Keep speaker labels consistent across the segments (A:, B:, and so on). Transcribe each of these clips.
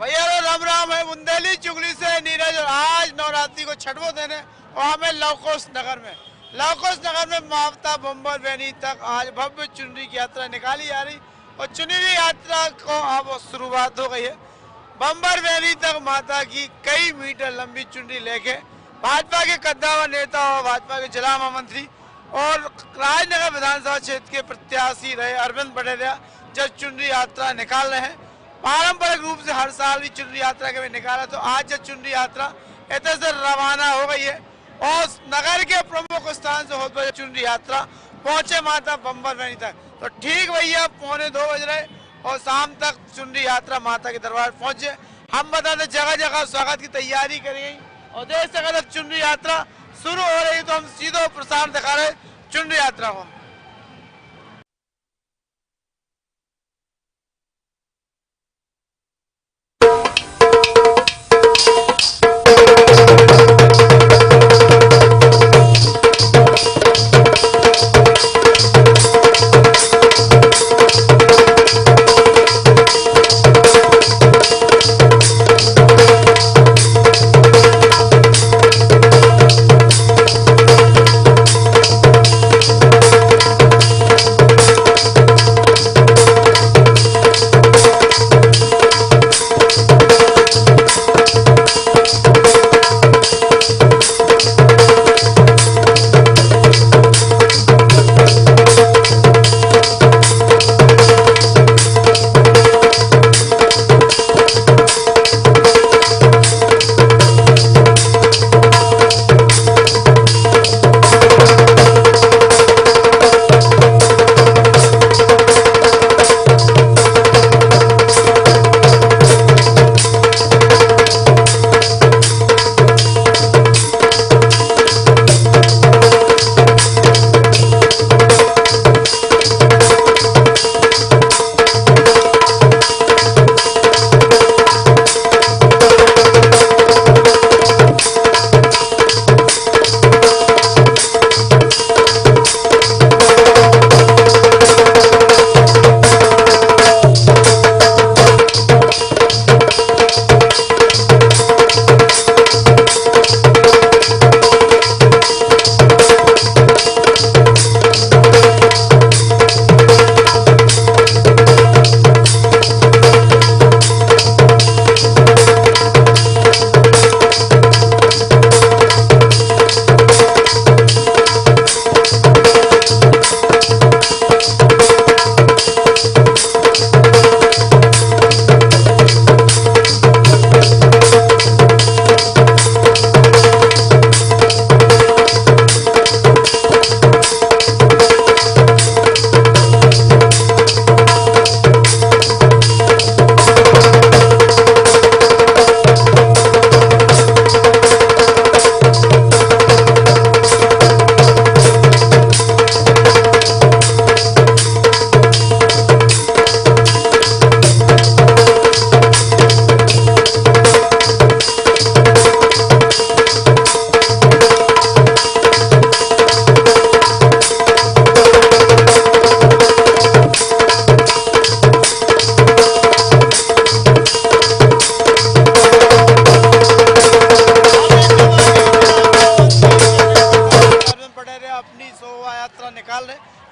A: भैया राम राम है। बुंदेली चुगली से नीरज आज नवरात्रि को छठवें दिन है और हमें लवकोश नगर में मावता बम्बर वैनी तक आज भव्य चुनरी की यात्रा निकाली जा रही और चुनरी यात्रा को अब शुरुआत हो गई है। बम्बर वैनी तक माता की कई मीटर लंबी चुनरी लेके भाजपा के कद्दावर नेता और भाजपा के जिला महामंत्री और राजनगर विधानसभा क्षेत्र के प्रत्याशी रहे अरविंद पटेरिया जब चुनरी यात्रा निकाल रहे हैं। पारंपरिक रूप से हर साल भी चुनरी यात्रा के निकाला, तो आज जब चुनरी यात्रा इतने से रवाना हो गई है और नगर के प्रमुख स्थान से होते हुए चुनरी यात्रा पहुंचे माता बम्बर वैनी तक, तो ठीक भैया 1:45 बज रहे और शाम तक चुनरी यात्रा माता के दरबार पहुंचे। हम बताते जगह जगह स्वागत की तैयारी करी गई और देश से अगर चुनरी यात्रा शुरू हो रही तो हम सीधो प्रसारण दिखा रहे चुनरी यात्रा को।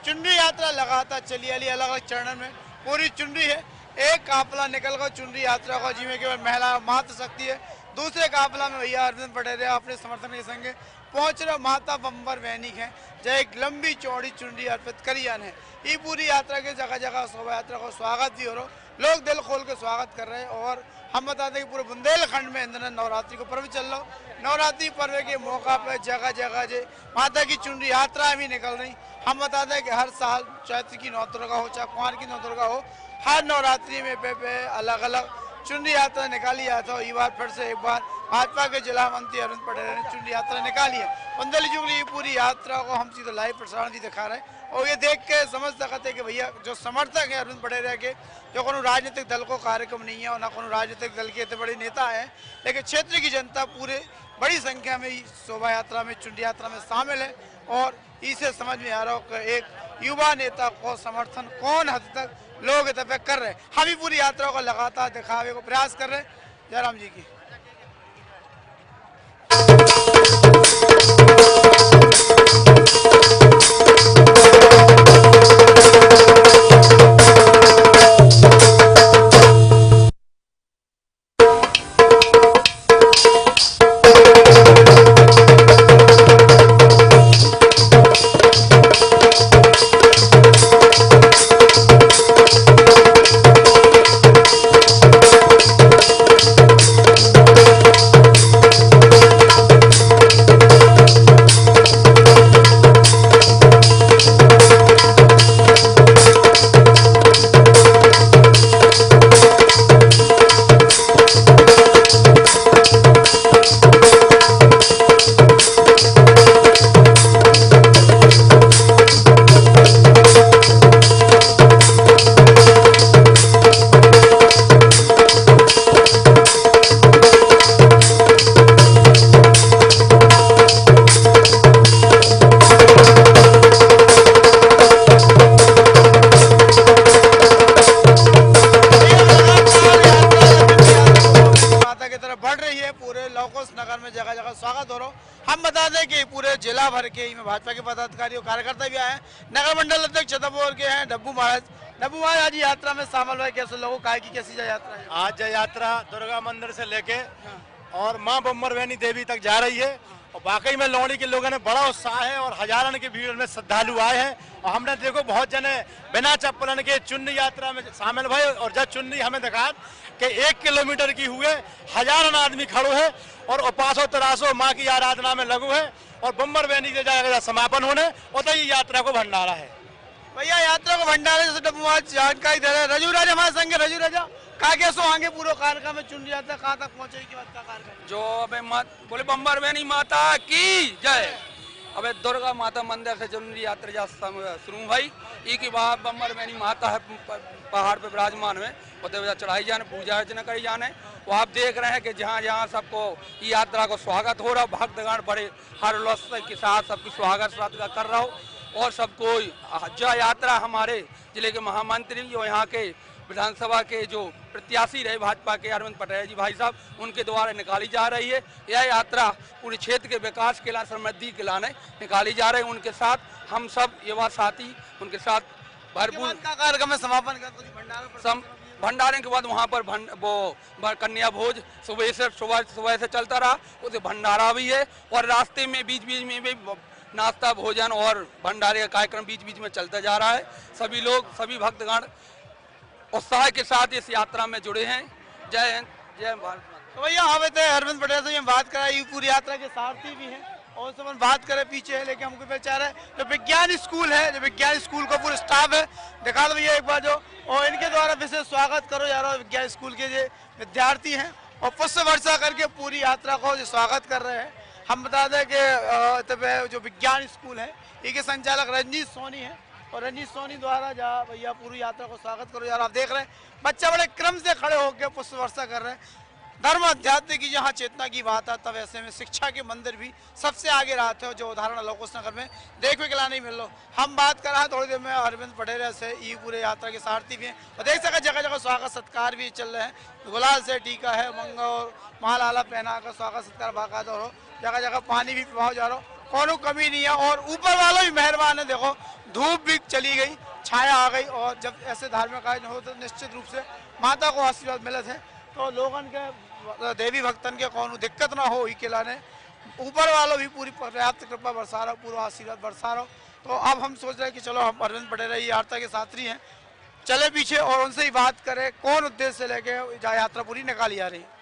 A: चुनरी यात्रा लगातार चली आ रही, अलग अलग चरण में पूरी चुनरी है। एक काफिला निकल कर चुनरी यात्रा का जिसमें केवल महिला मात्र सकती है, दूसरे काफिला में भैया अरविंद पटेरिया अपने समर्थन के संग पहुंच रहे माता बम्बर वैनी है, जहाँ एक लंबी चौड़ी चुनरी अर्पित करी जाने। ये पूरी यात्रा के जगह जगह शोभा यात्रा को स्वागत भी हो रहा, लोग दिल खोल के स्वागत कर रहे हैं। और हम बताते हैं कि पूरे बुंदेलखंड में इंद्र नवरात्रि को पर्व चल रहा हो। नवरात्रि पर्व के मौका पर जगह जगह जे माता की चुनरी यात्रा भी निकल रही। हम बताते हैं कि हर साल चैत्र की नौ दुर्गा हो चाहे कुंवार की नौ दुर्गा हो, हर नवरात्रि में पे अलग अलग चुनरी यात्रा निकाली जाता है। ये बार फिर से एक बार भाजपा के जिला मंत्री अरविंद पटेल ने चुनरी यात्रा निकाली है। बुंदेली चुगली पूरी यात्रा को हम सीधे लाइव प्रसारण भी दिखा रहे हैं और ये देख के समझ सकते हैं कि भैया जो समर्थक है अरविंद पटेल के, जो कोनो राजनीतिक दल को कार्यक्रम नहीं है और ना कोनो राजनीतिक दल के इतने बड़े नेता हैं, लेकिन क्षेत्र की जनता पूरे बड़ी संख्या में शोभा यात्रा में चुनरी यात्रा में शामिल है। और इसे समझ में आ रहा हो कि एक युवा नेता को समर्थन कौन हद तक लोग इस पे कर रहे हैं। हम ही पूरी यात्रा को लगातार दिखावे को प्रयास कर रहे हैं। जयराम जी की नगर में जगह जगह स्वागत हो रहा हूँ। हम बता दें कि पूरे जिला भर के में भाजपा के पदाधिकारी और कार्यकर्ता भी आए हैं। नगर मंडल अध्यक्ष छतरपुर के हैं डब्बू महाराज। डब्बू महाराज आज यात्रा में शामिल हुए, कैसे लोगों का की कैसी यात्रा है?
B: आज यात्रा दुर्गा मंदिर से लेके और माँ बम्बरवैनी देवी तक जा रही है और वाकई में लौड़ी के लोगों ने बड़ा उत्साह है और हजारों की भीड़ में श्रद्धालु आए हैं। और हमने देखो बहुत जने बिना चप्पलन के चुन्नी यात्रा में शामिल भये और जब चुन्नी हमें दिखा कि 1 किलोमीटर की हुए हजारों आदमी खड़ो है और उपासो तरासो माँ की आराधना में लगू है और बम्बरवैनी के जाएगा समापन होने उतर ही यात्रा को भंडारा है।
A: भैया यात्रा को भंडारे से डब्बू महाराज जानकारी दे रहे हैं। रजू राजा हमारे संग रजू राजा कहा कैसो आगे पूरा कार्यक्रम में चुन जाता कहाँ तक पहुँचेगी की बात का कार्यक्रम
C: जो अबे बोले बम्बरवैनी माता की जय। अबे दुर्गा माता मंदिर से चुनरी यात्रा जा शुरू भाई ई की बात बम्बरवैनी माता है पहाड़ पे विराजमान में उधर चढ़ाई जाने पूजा अर्चना करी जाने। वो आप देख रहे हैं कि जहाँ जहाँ सबको यात्रा को स्वागत हो रहा, भक्तगण बड़े हर्षोल्लास के साथ सबकी स्वागत कर रहा हो और सबको जो यात्रा हमारे जिले के महामंत्री जो यहाँ के विधानसभा के जो प्रत्याशी रहे भाजपा के अरविंद पटेल जी भाई साहब उनके द्वारा निकाली जा रही है। यह यात्रा पूरे क्षेत्र के विकास के लिए समृद्धि के लाने निकाली जा रही है। उनके साथ हम सब युवा साथी उनके साथ भरपूर
A: कार्यक्रम में समापन कर
C: भंडारे के बाद वहाँ पर वो कन्या भोज सुबह से चलता रहा, उसे भंडारा भी है और रास्ते में बीच बीच में भी नाश्ता भोजन और भंडारे का कार्यक्रम बीच बीच में चलता जा रहा है। सभी लोग सभी भक्तगण उत्साह के साथ इस यात्रा में जुड़े हैं। जय हिंद जय भारत।
A: तो भैया हमें तो अरविंद पटेल से बात कराई पूरी यात्रा के सारथी भी हैं और उससे बात करें पीछे है लेकिन हमको बेचार है जो विज्ञान स्कूल है, जो विज्ञान स्कूल का पूरा स्टाफ है दिखा दो भैया एक बार जो और इनके द्वारा विशेष स्वागत करो जा रहा है। विज्ञान स्कूल के जो विद्यार्थी हैं और पुष्प वर्षा करके पूरी यात्रा को जो स्वागत कर रहे हैं। हम बता दें कि जो विज्ञान स्कूल है इसके संचालक रंजीत सोनी है और रंजीत सोनी द्वारा जा भैया पूरी यात्रा को स्वागत करो यार। आप देख रहे हैं बच्चा बड़े क्रम से खड़े होकर पुष्प वर्षा कर रहे हैं। धर्म अध्यात्म की जहाँ चेतना की बात है तब ऐसे में शिक्षा के मंदिर भी सबसे आगे रहते हो जो उदाहरण लोकोस नगर में देखने के लिए नहीं मिल रहा। हम बात कर रहे हैं थोड़ी देर में अरविंद पटेल से ये पूरे यात्रा के सारथी भी हैं और देख सका जगह जगह स्वागत सत्कार भी चल रहे हैं। गुलाल से टीका है मंगा और माला पहना कर स्वागत सत्कार बाकायदा हो। जगह जगह पानी भी पिवाओ जा रहा हो, कोनो कमी नहीं है और ऊपर वाला भी मेहरबान है। देखो धूप भी चली गई, छाया आ गई और जब ऐसे धार्मिक आयोजन हो तो निश्चित रूप से माता को आशीर्वाद मिले थे तो लोगन के देवी भक्तन के कौन दिक्कत ना हो ही के लाने ऊपर वालों भी पूरी पर्याप्त कृपा बरसा रहा, पूरा आशीर्वाद बरसा रहा। तो अब हम सोच रहे हैं कि चलो हम अरविंद पटेल ये यात्रा के साथी हैं, चले पीछे और उनसे ही बात करें कौन उद्देश्य से लेके यात्रा पूरी निकाली जा रही है।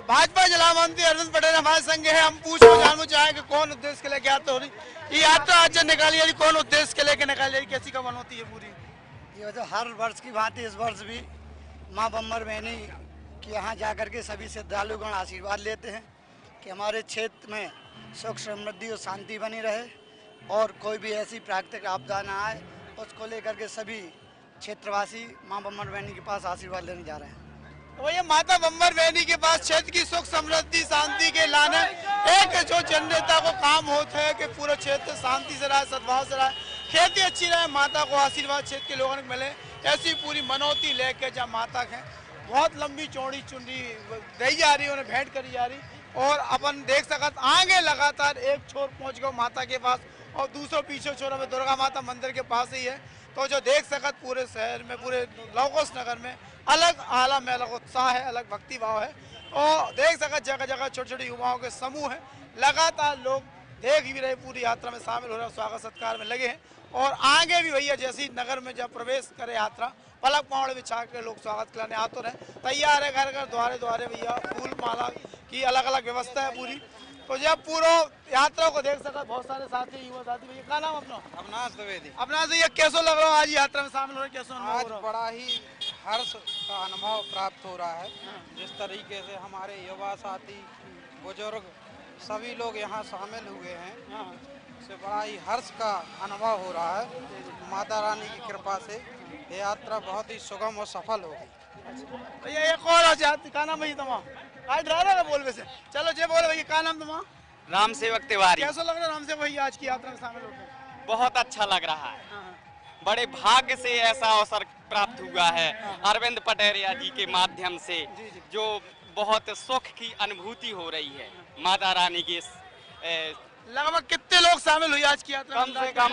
A: भाजपा जिला मंत्री अरविंद पटेल हमारे संग है। हम जानना चाहेंगे कौन उद्देश्य के लेके यात्रा हो रही ये यात्रा आज निकाली जा रही, कौन उद्देश्य के लेके निकाली जा रही, कैसी का मन होती है पूरी?
D: ये तो हर वर्ष की भांति इस वर्ष भी माँ बम्बरवैनी के यहाँ जाकर के सभी श्रद्धालुगण आशीर्वाद लेते हैं कि हमारे क्षेत्र में सुख समृद्धि और शांति बनी रहे और कोई भी ऐसी प्राकृतिक आपदा ना आए उसको लेकर के सभी क्षेत्रवासी माँ बम्बर बहनी के पास आशीर्वाद लेने जा रहे हैं।
A: तो ये माता बम्बर बहनी के पास क्षेत्र की सुख समृद्धि शांति के लाने एक जो जनता को काम होता है कि पूरा क्षेत्र शांति से रहे, सद्भाव से रहे, खेती अच्छी रहे, माता को आशीर्वाद क्षेत्र के लोगों को मिले, ऐसी पूरी मनौती लेके जब माता है बहुत लंबी चौड़ी चुनरी दी जा रही है, उन्हें भेंट करी जा रही। और अपन देख सकत आगे लगातार एक छोर पहुंच गए माता के पास और दूसरा पीछे छोर में दुर्गा माता मंदिर के पास ही है। तो जो देख सकत पूरे शहर में, पूरे लौकोस नगर में अलग आला में अलग उत्साह है, अलग भक्ति भाव है। और देख सकत जगह जगह छोटे छोटे युवाओं के समूह है, लगातार लोग देख भी रहे, पूरी यात्रा में शामिल हो रहे, स्वागत सत्कार में लगे हैं। और आगे भी भैया जैसी नगर में जब प्रवेश करे यात्रा पलक पावड़ बिछा के लोग स्वागत कराने आते रहे, तैयार है, घर घर द्वारे द्वारे भैया फूल माला की अलग अलग व्यवस्था है पूरी। तो जब पूरा यात्रा को देख सका बहुत सारे साथी, युवा साथी, भैया क्या नाम अपना?
E: अविनाश द्विवेदी।
A: अपना से ये कैसो लग रहा है आज यात्रा में शामिल हो रहे, कैसो अनुभव
E: आज
A: हो रहा है?
E: बड़ा ही हर्ष का अनुभव प्राप्त हो रहा है। जिस तरीके से हमारे युवा साथी, बुजुर्ग सभी लोग यहाँ शामिल हुए हैं, इससे बड़ा ही हर्ष का अनुभव हो रहा है। माता रानी की कृपा से ये यात्रा बहुत ही सुगम और सफल होगी।
A: भैया एक और आज क्या नाम भैया तुम्हारा? आज ड्राइवर है बोल वैसे, चलो जे बोले भैया क्या नाम तुम्हारा?
F: राम सेवक तिवारी।
A: कैसा लग रहा है राम सेवक भैया आज की यात्रा में शामिल होकर?
F: बहुत अच्छा लग रहा है, बड़े भाग्य से ऐसा अवसर प्राप्त हुआ है अरविंद पटेरिया जी के माध्यम से, जो बहुत सुख की अनुभूति हो रही है। माता रानी की
A: लगभग कितने लोग शामिल हुए आज की यात्रा?
F: कम से कम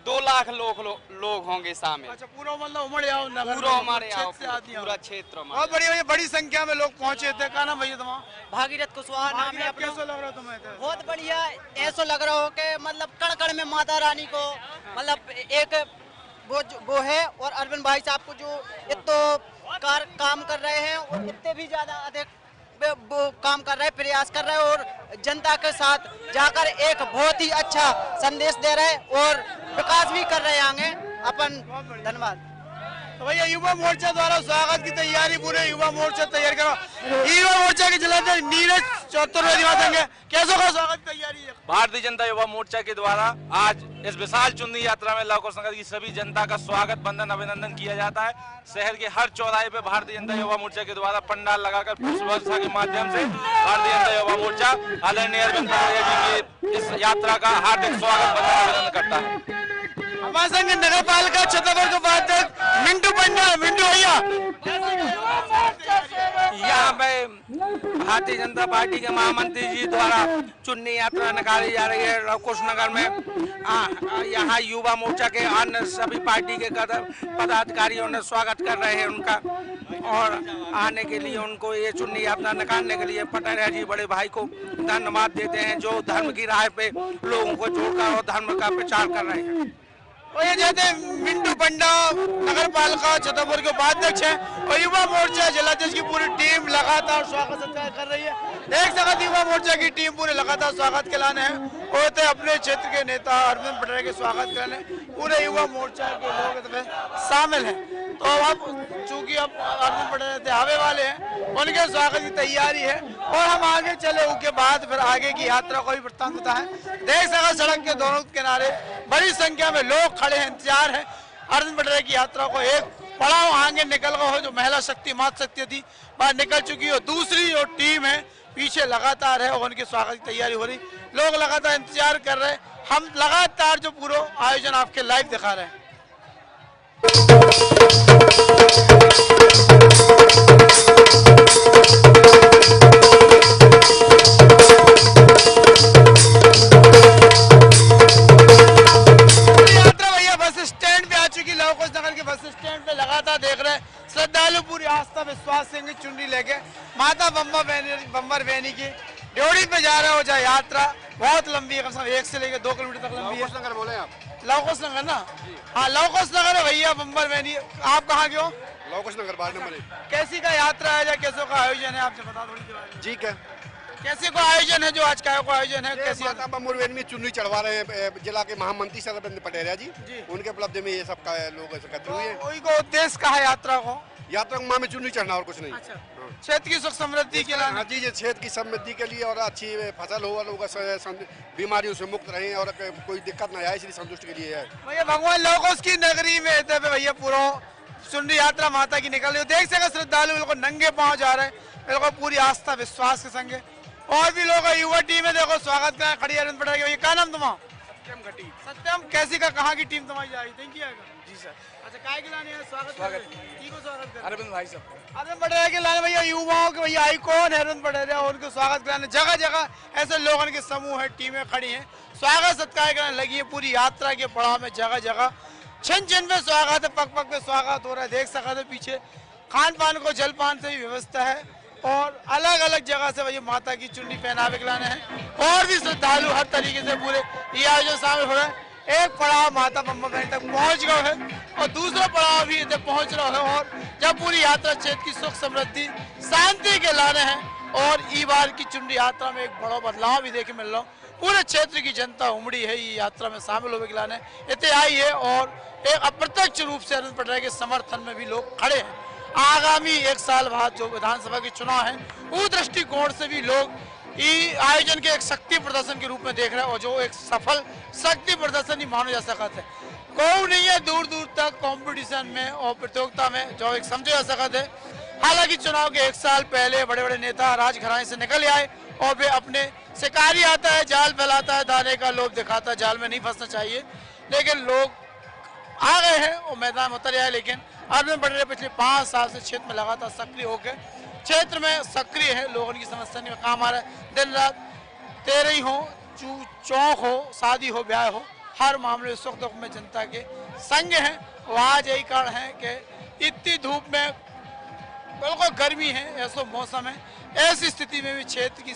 F: 2 लाख लोग होंगे शामिल।
A: अच्छा, पूरा मतलब उमड़ आओ नगर,
F: पूरा हमारे आओ, पूरा क्षेत्र में
A: बहुत बड़ी बड़ी संख्या में लोग पहुंचे थे। क्या नाम भैया तुम्हारा?
G: भागीरथ कुशवाहा नाम है अपना।
A: कैसा लग रहा तुम्हें?
G: बहुत बढ़िया, ऐसा लग रहा हो कि मतलब कण कण में माता रानी को मतलब एक वो है। और अरविंद भाई साहब को जो इतना काम कर रहे हैं और इतने भी ज्यादा अधिक वो काम कर रहे हैं, प्रयास कर रहे हैं और जनता के साथ जाकर एक बहुत ही अच्छा संदेश दे रहे हैं और विकास भी कर रहे हैं आगे अपन। धन्यवाद।
A: तो भैया युवा मोर्चा द्वारा स्वागत की तैयारी, पूरे युवा मोर्चा तैयार करो। युवा मोर्चा के चलाते नीरज चतुर्वेदी देंगे, कैसे का स्वागत की तैयारी है?
H: भारतीय जनता युवा मोर्चा के द्वारा आज इस विशाल चुन्नी यात्रा में लौकोस नगर की सभी जनता का स्वागत, बंधन, अभिनंदन किया जाता है। शहर के हर चौराहे पे भारतीय जनता युवा मोर्चा के द्वारा पंडाल लगाकर पुष्प वर्षा के माध्यम से भारतीय जनता युवा मोर्चा आदरणीय अरविंद पटेरिया जी की इस यात्रा का हार्दिक स्वागत, बंधन, अभिनंदन करता है।
A: हमारे संग नगर पालिका छतरपुर के उपाध्यक्ष मिंटू पंडा, मिंटू भैया
C: यहाँ पे भारतीय जनता पार्टी के महामंत्री जी द्वारा चुन्नी यात्रा निकाली जा रही है लौकोस नगर में। यहाँ युवा मोर्चा के अन्य सभी पार्टी के पदाधिकारियों ने स्वागत कर रहे हैं उनका, और आने के लिए उनको ये चुन्नी यात्रा निकालने के लिए पटेरिया जी बड़े भाई को धन्यवाद देते हैं, जो धर्म की राह पे लोगों को जोड़कर और धर्म का प्रचार कर रहे हैं।
A: और ये जैसे मिंटू पंडा नगर पालिका छतरपुर के उपाध्यक्ष हैं और युवा मोर्चा जिलाध्यक्ष की पूरी टीम लगातार स्वागत सत्कार कर रही है। देख सकते युवा मोर्चा की टीम पूरे लगातार स्वागत के लाने हैं और अपने क्षेत्र के नेता अरविंद पटेरिया के स्वागत करने पूरे युवा मोर्चा के लोग इसमें शामिल हैं। तो अब चूंकि अब अरविंद पटेरिया आवे वाले हैं, उनके स्वागत की तैयारी है और हम आगे चले उसके बाद फिर आगे की यात्रा को भी वृत्तांत होता है। देख सकते सड़क के दोनों किनारे बड़ी संख्या में लोग खड़े हैं, इंतजार है अरविंद पटेरिया की यात्रा को। एक पड़ाव आगे निकल गया हो, जो महिला शक्ति, मातृ शक्ति थी बाहर निकल चुकी हो, दूसरी जो टीम है पीछे लगातार है और उनके स्वागत की तैयारी हो रही, लोग लगातार इंतजार कर रहे हैं। हम लगातार जो पूरा आयोजन आपके लाइव दिखा रहे हैं। लगातार देख रहे हैं श्रद्धालु पूरी आस्था विश्वास से चुनरी लेके माता बम्बर बहनी की ड्योढ़ी पे जा रहे हो। जाए यात्रा बहुत लंबी है, कम से कम 1 से लेकर 2 किलोमीटर तक लंबी है।
B: लौकोस नगर बोले आप?
A: लौकोस नगर ना? हाँ लौकोस नगर है भैया बम्बर बहनी। आप कहाँ के हो?
B: लौकोस नगर 12 नंबर।
A: कैसी का यात्रा है या कैसे का आयोजन है, आपसे बता थोड़ी।
B: जी क्या
A: कैसे को आयोजन है, जो आज का आयोजन है? कैसी
B: माता बम्बर बहनी में चुन्नी चढ़वा रहे हैं जिला के महामंत्री अरविंद पटेरिया जी, उनके उपलब्धि में ये सब का लोग एकत्र हुए हैं।
A: कोई को उद्देश्य का है यात्रा को?
I: यात्रा को माँ में चुनरी चढ़ना और कुछ नहीं।
A: अच्छा, क्षेत्र की सुख समृद्धि के लिए।
I: हाँ जी, ये क्षेत्र की समृद्धि के लिए और अच्छी फसल हो, लोग बीमारियों से मुक्त रहें और कोई दिक्कत ना आए, इसलिए संतुष्टि के लिए है।
A: भैया भगवान लोगों की नगरी में भैया पूरा चुनरी यात्रा माता की निकल रही है। देख सके श्रद्धालु बिल्कुल नंगे पाँव जा रहे हैं, बिल्कुल पूरी आस्था विश्वास के संगे। और भी लोग युवा टीम है, देखो स्वागत करें खड़ी अरविंद पटेल के। क्या नाम तुम्हारा?
J: सत्यम घटी।
A: सत्यम कैसी का कहाँ की टीम तुम्हारी जा रही? Thank you
J: ji sir.
A: अच्छा, काय के लाने स्वागत ठीक हो, स्वागत कर
J: अरविंद भाई साहब।
A: अरविंद पटेल के लाने भैया युवाओं के भैया आइकॉन है अरविंद पटेल, उनको स्वागत कराने जगह जगह ऐसे लोगों के समूह है, टीमें खड़ी हैं, स्वागत सत्कार कराने लगी है। पूरी यात्रा के पड़ाव में जगह जगह छिन छिन पे स्वागत है, पग पग पे स्वागत हो रहा है। देख सकते पीछे खान पान को जलपान से भी व्यवस्था है और अलग अलग जगह से भैया माता की चुन्नी पहनावे के लाने हैं। और भी श्रद्धालु हर तरीके से पूरे ये आयोजन शामिल हो रहा है। एक पड़ाव माता बम्बर वैनी तक पहुंच गए है और दूसरा पड़ाव भी इधर पहुंच रहा है। और जब पूरी यात्रा क्षेत्र की सुख समृद्धि शांति के लाने हैं और ई बार की चुन्नी यात्रा में एक बड़ा बदलाव भी देखे मिल रहा हूँ। पूरे क्षेत्र की जनता उमड़ी है ये यात्रा में शामिल होने के लाने इतने आई है और एक अप्रत्यक्ष रूप से अरविंद पटेल के समर्थन में भी लोग खड़े हैं। आगामी एक साल बाद जो विधानसभा के चुनाव है उस दृष्टिकोण से भी लोग ये आयोजन के एक शक्ति प्रदर्शन के रूप में देख रहे हैं और जो एक सफल शक्ति प्रदर्शन ही माना जा सकता है। कोई नहीं है दूर दूर तक कंपटीशन में और प्रतियोगिता में जो एक समझे जा सकता है। हालांकि चुनाव के एक साल पहले बड़े बड़े नेता राजघराने से निकल आए और वे अपने शिकारी आता है, जाल फैलाता है, दाने का लोभ दिखाता है, जाल में नहीं फंसना चाहिए, लेकिन लोग आ गए हैं और मैदान में उतर आए। लेकिन अरविंद पटेल पिछले 5 साल से क्षेत्र में लगातार सक्रिय होकर क्षेत्र में सक्रिय है, लोगों की समस्या में काम आ रहा है। दिन रात तेरही हो, चौक हो, शादी हो, ब्याह हो, हर मामले सुख दुख में जनता के संग है। और आज यही कारण है कि इतनी धूप में बिल्कुल गर्मी है, ऐसा मौसम है, ऐसी स्थिति में भी क्षेत्र की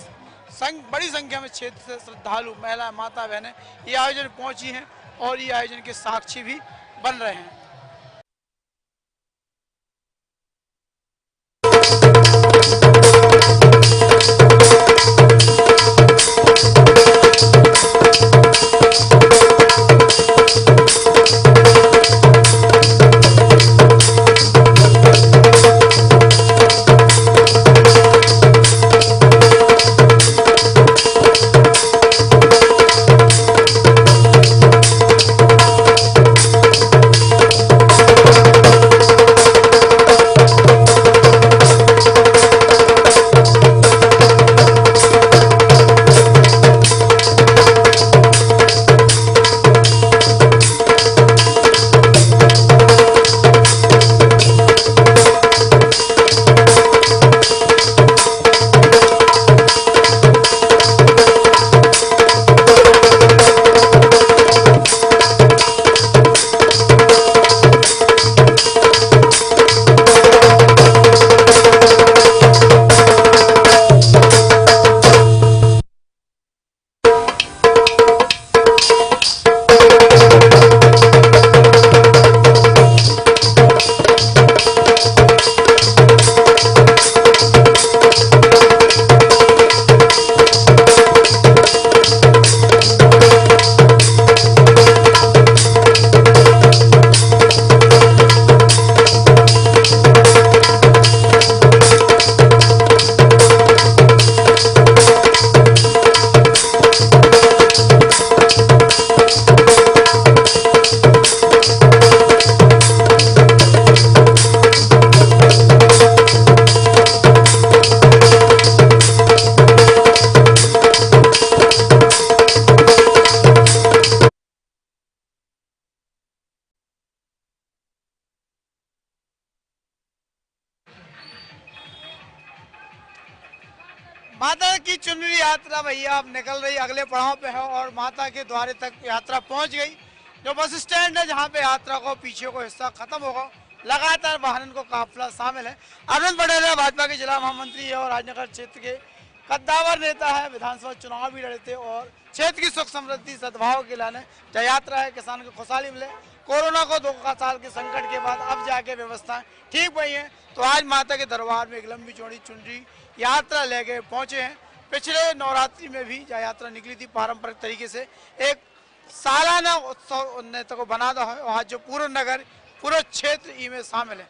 A: बड़ी संख्या में क्षेत्र से श्रद्धालु महिला माता बहनें ये आयोजन पहुंची हैं और ये आयोजन के साक्षी भी बन रहे हैं। माता की चुनरी यात्रा भैया अब निकल रही अगले पड़ाव पे है और माता के द्वारे तक यात्रा पहुंच गई। जो बस स्टैंड है जहां पे यात्रा को पीछे को हिस्सा खत्म होगा, लगातार वाहन को काफिला शामिल है। अरविंद पटेल है भाजपा के जिला महामंत्री है और राजनगर क्षेत्र के कद्दावर नेता है, विधानसभा चुनाव भी लड़े थे और क्षेत्र की सुख समृद्धि सद्भाव के लाने जय यात्रा है, किसान को खुशहाली मिले। कोरोना को 2 साल के संकट के बाद अब जाके व्यवस्थाएं ठीक हुई हैं, तो आज माता के दरबार में एक लंबी चौड़ी चुनरी यात्रा लेके पहुंचे हैं। पिछले नवरात्रि में भी जय यात्रा निकली थी पारंपरिक तरीके से, एक सालाना उत्सव को बना था और आज जो पूरा नगर पूरा क्षेत्र इसमें शामिल है।